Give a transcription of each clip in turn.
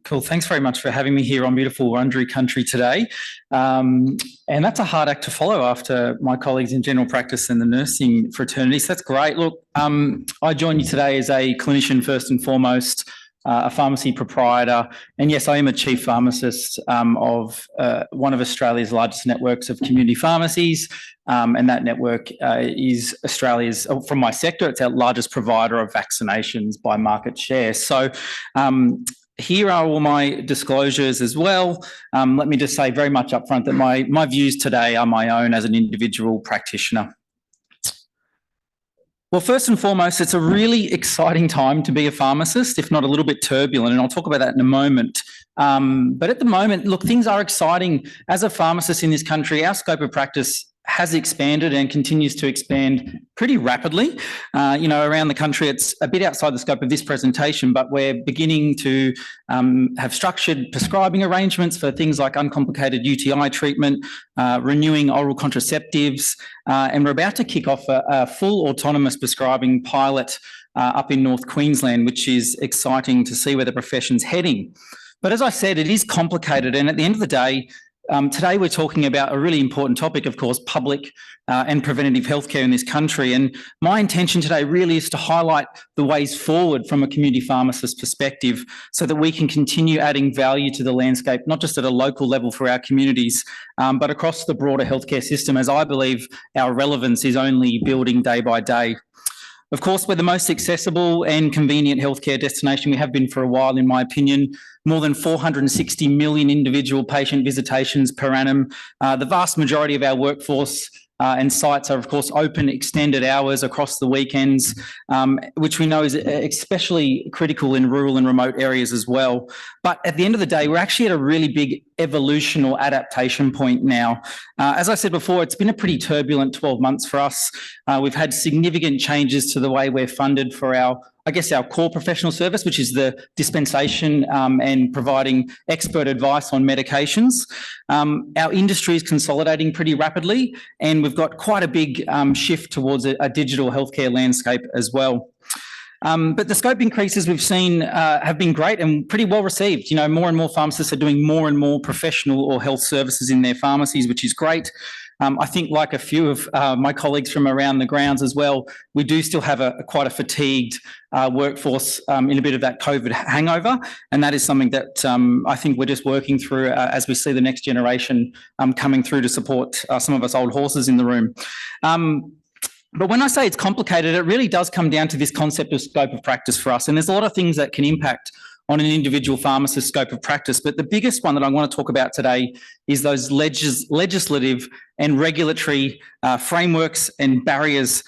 Cool. Thanks very much for having me here on beautiful Wurundjeri country today. And that's a hard act to follow after my colleagues in general practice and the nursing fraternity. So that's great. Look, I join you today as a clinician first and foremost, a pharmacy proprietor. And yes, I am a chief pharmacist of one of Australia's largest networks of community pharmacies. And that network is Australia's, from my sector, it's our largest provider of vaccinations by market share. So here are all my disclosures as well. Let me just say very much upfront that my views today are my own as an individual practitioner. Well, first and foremost, it's a really exciting time to be a pharmacist, if not a little bit turbulent, and I'll talk about that in a moment. But at the moment, look, things are exciting. As a pharmacist in this country, our scope of practice has expanded and continues to expand pretty rapidly. Around the country, it's a bit outside the scope of this presentation, but we're beginning to have structured prescribing arrangements for things like uncomplicated UTI treatment, renewing oral contraceptives, and we're about to kick off a full autonomous prescribing pilot up in North Queensland, which is exciting to see where the profession's heading. But as I said, it is complicated, and at the end of the day, today we're talking about a really important topic, of course, public and preventative healthcare in this country. And my intention today really is to highlight the ways forward from a community pharmacist perspective so that we can continue adding value to the landscape, not just at a local level for our communities, but across the broader healthcare system, as I believe our relevance is only building day by day. Of course, we're the most accessible and convenient healthcare destination. We have been for a while, in my opinion. More than 460 million individual patient visitations per annum. The vast majority of our workforce and sites are, of course, open extended hours across the weekends, which we know is especially critical in rural and remote areas as well. But at the end of the day, we're actually at a really big evolution or adaptation point now. As I said before, it's been a pretty turbulent 12 months for us. We've had significant changes to the way we're funded for our core professional service, which is the dispensation and providing expert advice on medications. Our industry is consolidating pretty rapidly, and we've got quite a big shift towards a digital healthcare landscape as well. But the scope increases we've seen have been great and pretty well received. More and more pharmacists are doing more and more professional or health services in their pharmacies, which is great. I think, like a few of my colleagues from around the grounds as well, we do still have quite a fatigued workforce in a bit of that COVID hangover, and that is something that I think we're just working through as we see the next generation coming through to support some of us old horses in the room. But when I say it's complicated, it really does come down to this concept of scope of practice for us, and there's a lot of things that can impact on an individual pharmacist's scope of practice. But the biggest one that I want to talk about today is those legislative and regulatory frameworks and barriers,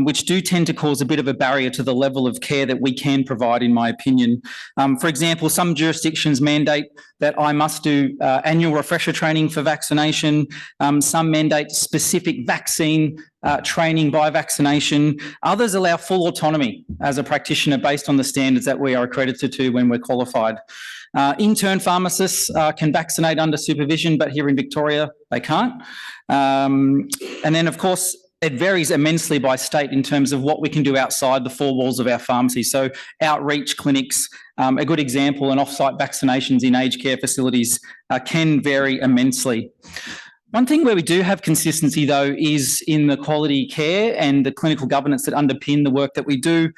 which do tend to cause a bit of a barrier to the level of care that we can provide, in my opinion. For example, some jurisdictions mandate that I must do annual refresher training for vaccination. Some mandate specific vaccine training by vaccination. Others allow full autonomy as a practitioner based on the standards that we are accredited to when we're qualified. Intern pharmacists can vaccinate under supervision, but here in Victoria, they can't. And then, of course, it varies immensely by state in terms of what we can do outside the four walls of our pharmacy. So outreach clinics, a good example, and off-site vaccinations in aged care facilities can vary immensely. One thing where we do have consistency, though, is in the quality care and the clinical governance that underpin the work that we do.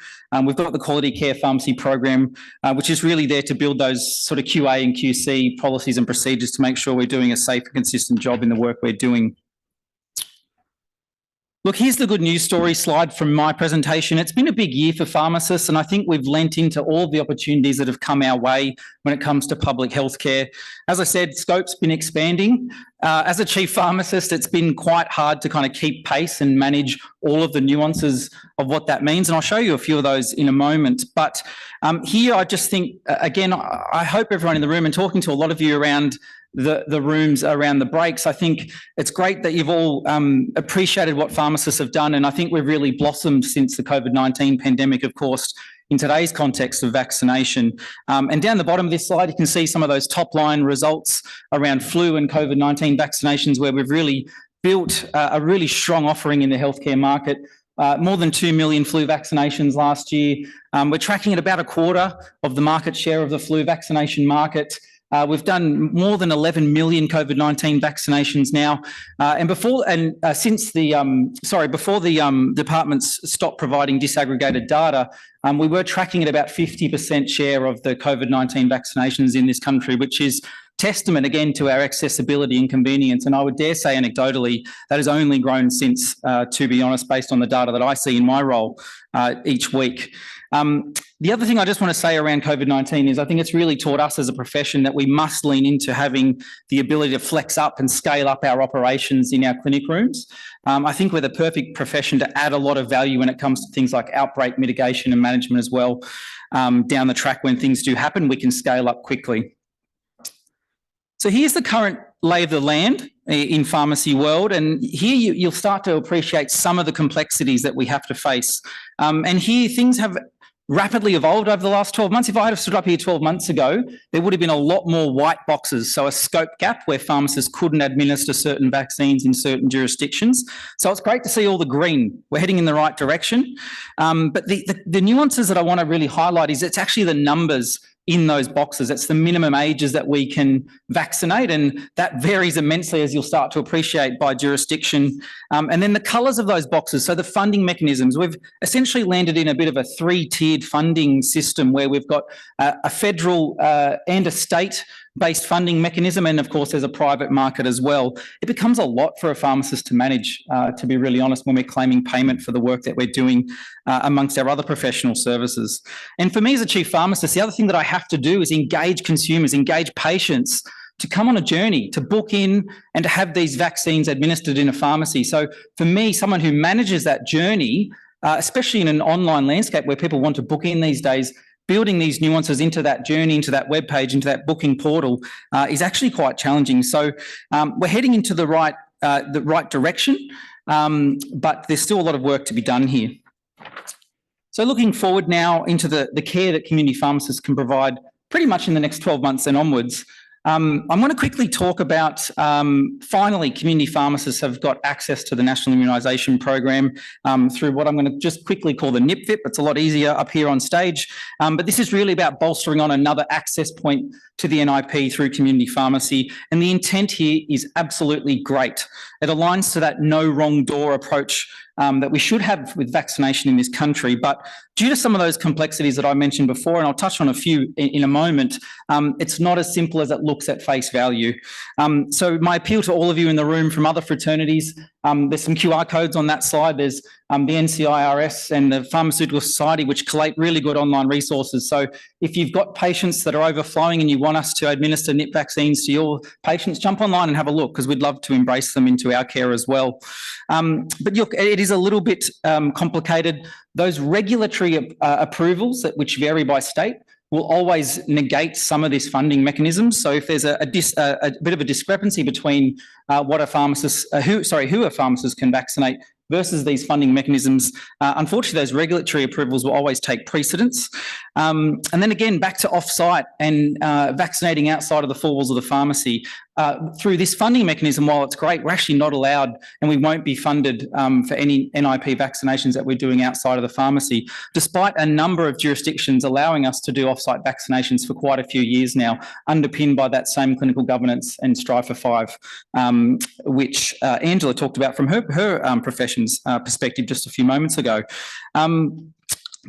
We've got the Quality Care Pharmacy Program, which is really there to build those sort of QA and QC policies and procedures to make sure we're doing a safe and consistent job in the work we're doing. Look, here's the good news story slide from my presentation. It's been a big year for pharmacists, and I think we've lent into all of the opportunities that have come our way when it comes to public healthcare. As I said, scope's been expanding. As a chief pharmacist, it's been quite hard to kind of keep pace and manage all of the nuances of what that means, and I'll show you a few of those in a moment. But here I just think, again, I hope everyone in the room, and talking to a lot of you around the rooms around the breaks, I think it's great that you've all appreciated what pharmacists have done, and I think we've really blossomed since the COVID-19 pandemic, of course, in today's context of vaccination. And down the bottom of this slide, you can see some of those top line results around flu and COVID-19 vaccinations, where we've really built a really strong offering in the healthcare market. more than 2 million flu vaccinations last year. We're tracking at about a quarter of the market share of the flu vaccination market. We've done more than 11 million COVID-19 vaccinations now, before the departments stopped providing disaggregated data, we were tracking at about 50% share of the COVID-19 vaccinations in this country, which is testament again to our accessibility and convenience. And I would dare say anecdotally that has only grown since, to be honest, based on the data that I see in my role each week. The other thing I just want to say around COVID-19 is I think it's really taught us as a profession that we must lean into having the ability to flex up and scale up our operations in our clinic rooms. I think we're the perfect profession to add a lot of value when it comes to things like outbreak mitigation and management as well. Down the track when things do happen, we can scale up quickly. So here's the current lay of the land in pharmacy world, and here you'll start to appreciate some of the complexities that we have to face. And here things have rapidly evolved over the last 12 months. If I had have stood up here 12 months ago, there would have been a lot more white boxes, so a scope gap where pharmacists couldn't administer certain vaccines in certain jurisdictions. So it's great to see all the green. We're heading in the right direction. But the nuances that I want to really highlight is it's actually the numbers in those boxes. It's the minimum ages that we can vaccinate, and that varies immensely, as you'll start to appreciate, by jurisdiction. And then the colours of those boxes, so the funding mechanisms. We've essentially landed in a bit of a three-tiered funding system where we've got a federal and a state-based funding mechanism, and of course there's a private market as well. It becomes a lot for a pharmacist to manage, to be really honest, when we're claiming payment for the work that we're doing amongst our other professional services. And for me as a chief pharmacist, the other thing that I have to do is engage consumers, engage patients to come on a journey, to book in and to have these vaccines administered in a pharmacy. So for me, someone who manages that journey, especially in an online landscape where people want to book in these days, building these nuances into that journey, into that web page, into that booking portal is actually quite challenging. So we're heading into the right direction, but there's still a lot of work to be done here. So looking forward now into the care that community pharmacists can provide pretty much in the next 12 months and onwards. I'm going to quickly talk about, finally, community pharmacists have got access to the National Immunisation Program through what I'm going to just quickly call the NIPVIP. It's a lot easier up here on stage. But this is really about bolstering on another access point to the NIP through community pharmacy. And the intent here is absolutely great. It aligns to that no wrong door approach that we should have with vaccination in this country. But due to some of those complexities that I mentioned before, and I'll touch on a few in a moment, it's not as simple as it looks at face value. So my appeal to all of you in the room from other fraternities, there's some QR codes on that slide. There's the NCIRS and the Pharmaceutical Society, which collate really good online resources. So if you've got patients that are overflowing and you want us to administer NIP vaccines to your patients, jump online and have a look, because we'd love to embrace them into our care as well. But look, it is a little bit complicated. Those regulatory approvals which vary by state will always negate some of this funding mechanisms. So if there's a bit of a discrepancy between what a pharmacist, who a pharmacist can vaccinate versus these funding mechanisms, unfortunately, those regulatory approvals will always take precedence. And then again, back to off-site and vaccinating outside of the four walls of the pharmacy. Through this funding mechanism, while it's great, we're actually not allowed, and we won't be funded for any NIP vaccinations that we're doing outside of the pharmacy, despite a number of jurisdictions allowing us to do off-site vaccinations for quite a few years now, underpinned by that same clinical governance and Strive for 5, which Angela talked about from her profession's perspective just a few moments ago.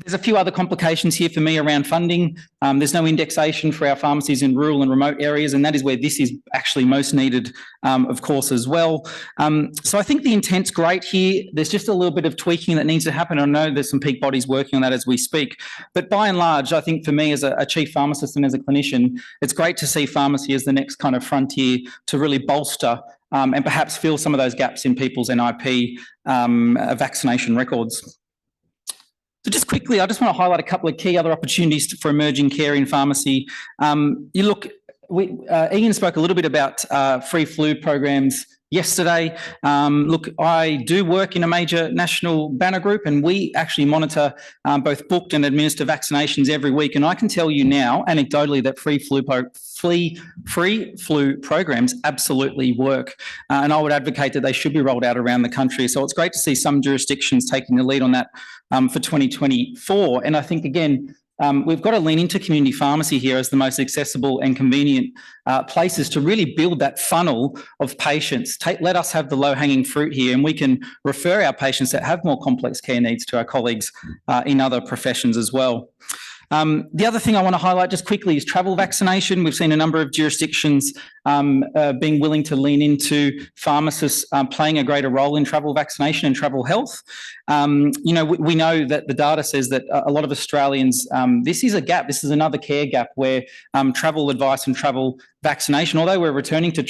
There's a few other complications here for me around funding. There's no indexation for our pharmacies in rural and remote areas, and that is where this is actually most needed, of course, as well. So I think the intent's great here. There's just a little bit of tweaking that needs to happen. I know there's some peak bodies working on that as we speak. But by and large, I think for me as a chief pharmacist and as a clinician, it's great to see pharmacy as the next kind of frontier to really bolster and perhaps fill some of those gaps in people's NIP vaccination records. So just quickly, I just want to highlight a couple of key other opportunities for emerging care in pharmacy. Ian spoke a little bit about free flu programs yesterday. Look, I do work in a major national banner group, and we actually monitor both booked and administer vaccinations every week. And I can tell you now, anecdotally, that free flu programs absolutely work. And I would advocate that they should be rolled out around the country. So it's great to see some jurisdictions taking the lead on that for 2024. And I think, again, we've got to lean into community pharmacy here as the most accessible and convenient places to really build that funnel of patients. Let us have the low-hanging fruit here, and we can refer our patients that have more complex care needs to our colleagues in other professions as well. The other thing I want to highlight just quickly is travel vaccination. We've seen a number of jurisdictions being willing to lean into pharmacists playing a greater role in travel vaccination and travel health. You know, we know that the data says that a lot of Australians, this is a gap, this is another care gap where travel advice and travel vaccination, although we're returning to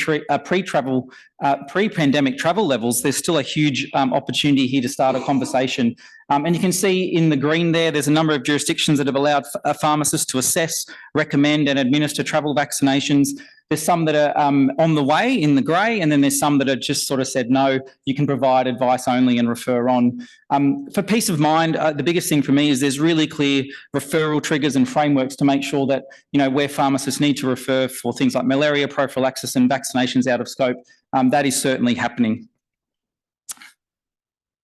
pre-pandemic travel levels, there's still a huge opportunity here to start a conversation. And you can see in the green there's a number of jurisdictions that have allowed pharmacists to assess, recommend and administer travel vaccinations. There's some that are on the way in the grey, and then there's some that have just sort of said, no, you can provide advice only and refer on. For peace of mind, the biggest thing for me is there's really clear referral triggers and frameworks to make sure that, you know, where pharmacists need to refer for things like malaria prophylaxis and vaccinations out of scope, that is certainly happening.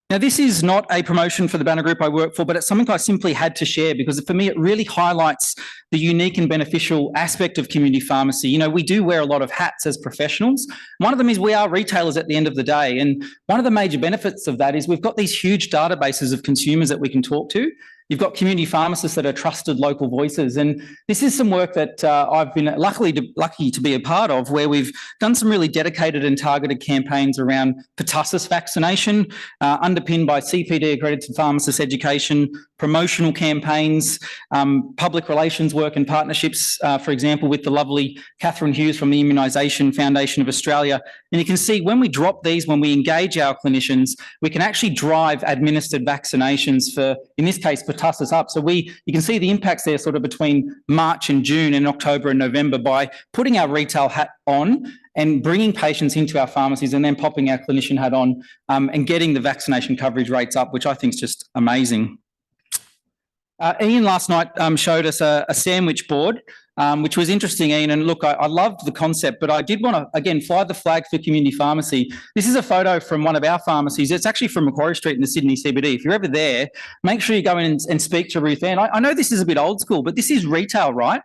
Now, this is not a promotion for the banner group I work for, but it's something I simply had to share because for me, it really highlights the unique and beneficial aspect of community pharmacy. You know, we do wear a lot of hats as professionals. One of them is we are retailers at the end of the day. And one of the major benefits of that is we've got these huge databases of consumers that we can talk to. You've got community pharmacists that are trusted local voices. And this is some work that I've been lucky to be a part of, where we've done some really dedicated and targeted campaigns around pertussis vaccination, underpinned by CPD accredited pharmacist education, promotional campaigns, public relations work and partnerships, for example, with the lovely Catherine Hughes from the Immunisation Foundation of Australia. And you can see when we drop these, when we engage our clinicians, we can actually drive administered vaccinations for, in this case, pertussis up. So you can see the impacts there sort of between March and June and October and November by putting our retail hat on and bringing patients into our pharmacies and then popping our clinician hat on and getting the vaccination coverage rates up, which I think is just amazing. Ian last night showed us a sandwich board, which was interesting, Ian. And look, I loved the concept, but I did want to, again, fly the flag for community pharmacy. This is a photo from one of our pharmacies. It's actually from Macquarie Street in the Sydney CBD. If you're ever there, make sure you go in and speak to Ruth Ann. I know this is a bit old school, but this is retail, right?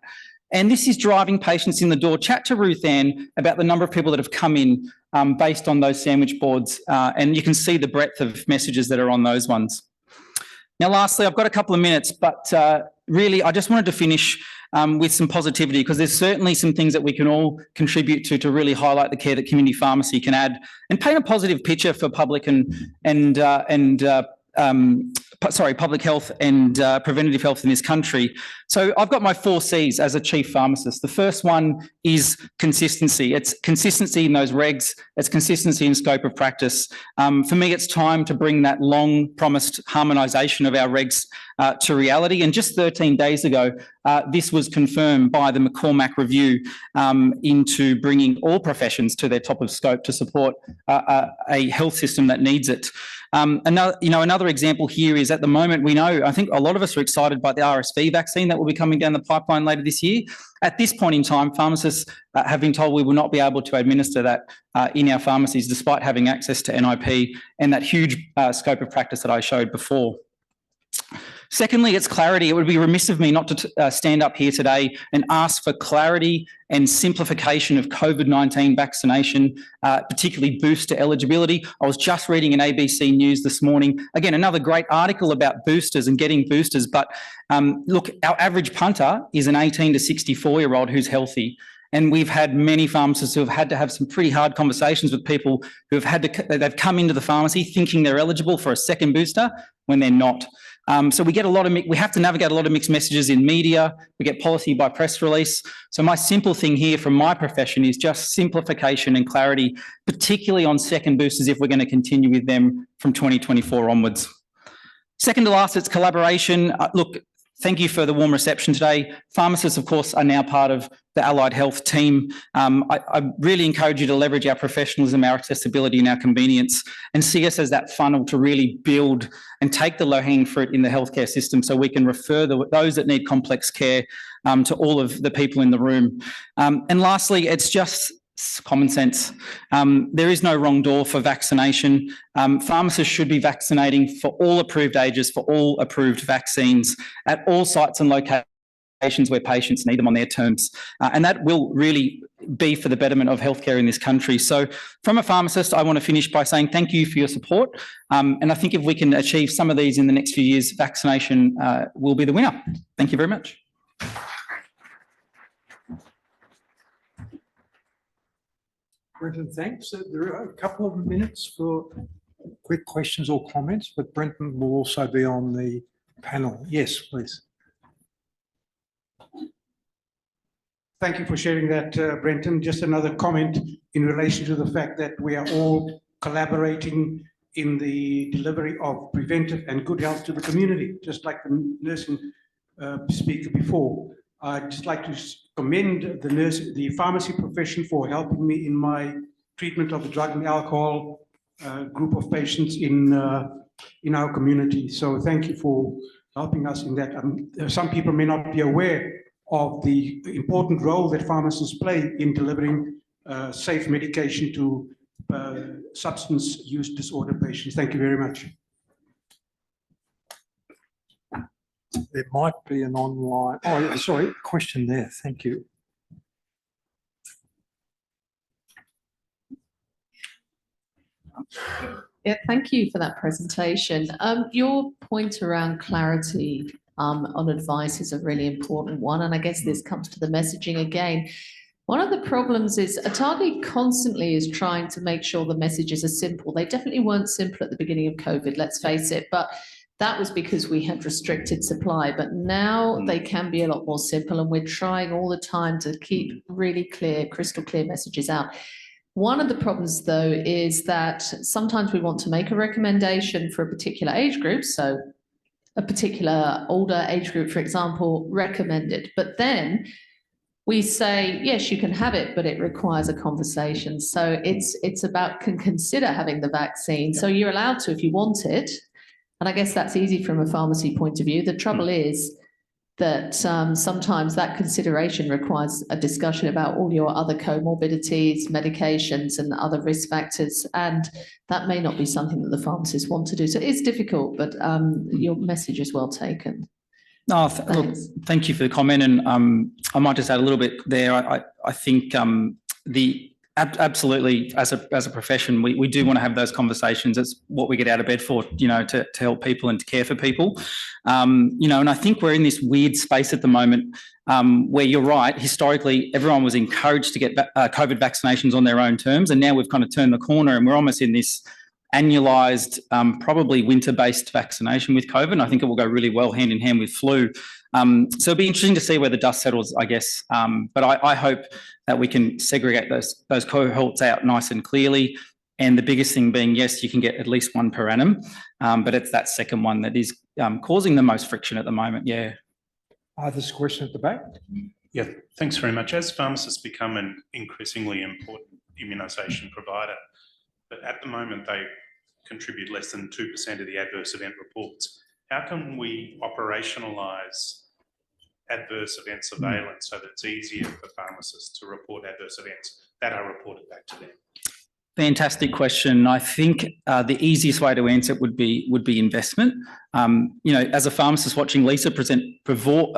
And this is driving patients in the door. Chat to Ruth Ann about the number of people that have come in based on those sandwich boards. And you can see the breadth of messages that are on those ones. Now, lastly, I've got a couple of minutes, but really, I just wanted to finish with some positivity because there's certainly some things that we can all contribute to really highlight the care that community pharmacy can add and paint a positive picture for public public health and preventative health in this country. So I've got my 4 C's as a chief pharmacist. The first one is consistency. It's consistency in those regs. It's consistency in scope of practice. For me, it's time to bring that long promised harmonisation of our regs to reality. And just 13 days ago, this was confirmed by the McCormack Review into bringing all professions to their top of scope to support a health system that needs it. Another example here is at the moment, we know, I think a lot of us are excited by the RSV vaccine that will be coming down the pipeline later this year. At this point in time, pharmacists have been told we will not be able to administer that in our pharmacies, despite having access to NIP and that huge scope of practice that I showed before. Secondly, it's clarity. It would be remiss of me not to stand up here today and ask for clarity and simplification of COVID-19 vaccination, particularly booster eligibility. I was just reading an ABC News this morning. Again, another great article about boosters and getting boosters. But look, our average punter is an 18 to 64-year-old who's healthy. And we've had many pharmacists who have had to have some pretty hard conversations with people who have they've come into the pharmacy thinking they're eligible for a second booster when they're not. So we have to navigate a lot of mixed messages in media. We get policy by press release. So my simple thing here from my profession is just simplification and clarity, particularly on second boosters if we're going to continue with them from 2024 onwards. Second to last, it's collaboration. Look, thank you for the warm reception today. Pharmacists, of course, are now part of the allied health team. I really encourage you to leverage our professionalism, our accessibility and our convenience, and see us as that funnel to really build and take the low-hanging fruit in the healthcare system so we can refer those that need complex care to all of the people in the room. And lastly, it's just common sense. There is no wrong door for vaccination. Pharmacists should be vaccinating for all approved ages, for all approved vaccines at all sites and locations where patients need them on their terms. And that will really be for the betterment of healthcare in this country. So from a pharmacist, I want to finish by saying thank you for your support. And I think if we can achieve some of these in the next few years, vaccination will be the winner. Thank you very much. Brenton, thanks. There are a couple of minutes for quick questions or comments, but Brenton will also be on the panel. Yes, please. Thank you for sharing that, Brenton. Just another comment in relation to the fact that we are all collaborating in the delivery of preventive and good health to the community, just like the nursing speaker before. I'd just like to commend the pharmacy profession for helping me in my treatment of the drug and alcohol group of patients in our community. So thank you for helping us in that. Some people may not be aware of the important role that pharmacists play in delivering safe medication to substance use disorder patients. Thank you very much. There might be an online, oh, sorry, question there. Thank you. Yeah, thank you for that presentation. Your point around clarity on advice is a really important one, and I guess this comes to the messaging again. One of the problems is Atagi constantly is trying to make sure the messages are simple. They definitely weren't simple at the beginning of COVID, let's face it, but that was because we had restricted supply, but now they can be a lot more simple, and we're trying all the time to keep really clear, crystal clear messages out. One of the problems, though, is that sometimes we want to make a recommendation for a particular age group, so a particular older age group, for example, recommended, but then we say, yes, you can have it, but it requires a conversation. So it's about consider having the vaccine. So you're allowed to if you want it. And I guess that's easy from a pharmacy point of view. The trouble is that sometimes that consideration requires a discussion about all your other comorbidities, medications, and other risk factors. And that may not be something that the pharmacists want to do. So it's difficult, but your message is well taken. No, look, thank you for the comment. And I might just add a little bit there. I think absolutely, as a profession, we do want to have those conversations. It's what we get out of bed for, to help people and to care for people. And I think we're in this weird space at the moment where you're right. Historically, everyone was encouraged to get COVID vaccinations on their own terms. And now we've kind of turned the corner and we're almost in this annualized, probably winter-based vaccination with COVID. And I think it will go really well hand in hand with flu. So it'll be interesting to see where the dust settles, I guess. But I hope that we can segregate those cohorts out nice and clearly. And the biggest thing being, yes, you can get at least one per annum, but it's that second one that is causing the most friction at the moment. Yeah. There's a question at the back. Yeah, thanks very much. As pharmacists become an increasingly important immunisation provider, but at the moment they contribute less than 2% of the adverse event reports. How can we operationalise adverse event surveillance so that it's easier for pharmacists to report adverse events that are reported back to them? Fantastic question. I think the easiest way to answer it would be investment. As a pharmacist watching Lisa present before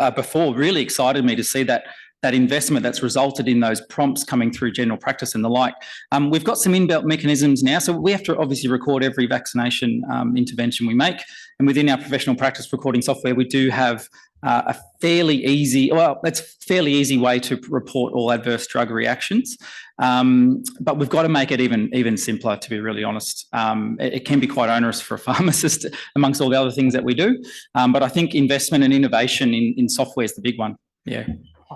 really excited me to see that investment that's resulted in those prompts coming through general practice and the like. We've got some inbuilt mechanisms now, so we have to obviously record every vaccination intervention we make. And within our professional practice recording software, we do have a fairly easy way to report all adverse drug reactions. But we've got to make it even simpler, to be really honest. It can be quite onerous for a pharmacist amongst all the other things that we do. But I think investment and innovation in software is the big one. Yeah.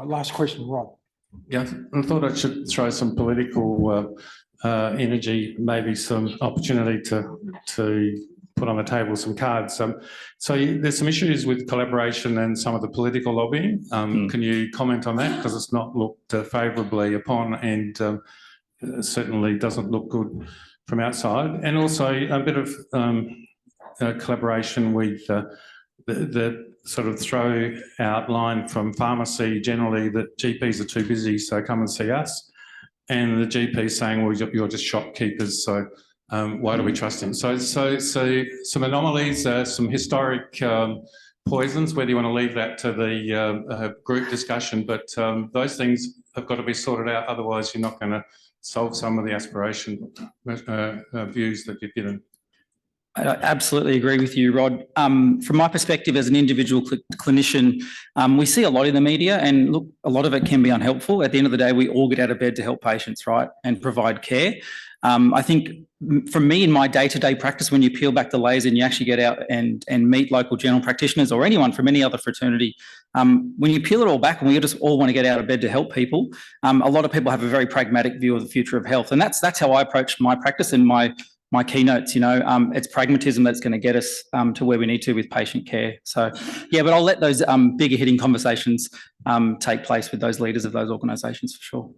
Last question, Rob. Yeah, I thought I should throw some political energy, maybe some opportunity to put on the table some cards. So there's some issues with collaboration and some of the political lobbying. Can you comment on that? Because it's not looked favourably upon, and certainly doesn't look good from outside. And also a bit of collaboration with the sort of throw out line from pharmacy generally that GPs are too busy, so come and see us. And the GP saying, well, you're just shopkeepers, so why do we trust him? So some anomalies, some historic poisons, whether you want to leave that to the group discussion, but those things have got to be sorted out, otherwise you're not going to solve some of the aspiration views that you've given. I absolutely agree with you, Rod. From my perspective as an individual clinician, we see a lot in the media, and look, a lot of it can be unhelpful. At the end of the day, we all get out of bed to help patients, right, and provide care. I think from me in my day-to-day practice, when you peel back the layers and you actually get out and meet local general practitioners or anyone from any other fraternity, when you peel it all back and we just all want to get out of bed to help people, a lot of people have a very pragmatic view of the future of health. And that's how I approach my practice and my keynotes. It's pragmatism that's going to get us to where we need to with patient care. So, yeah, but I'll let those bigger hitting conversations take place with those leaders of those organisations for sure.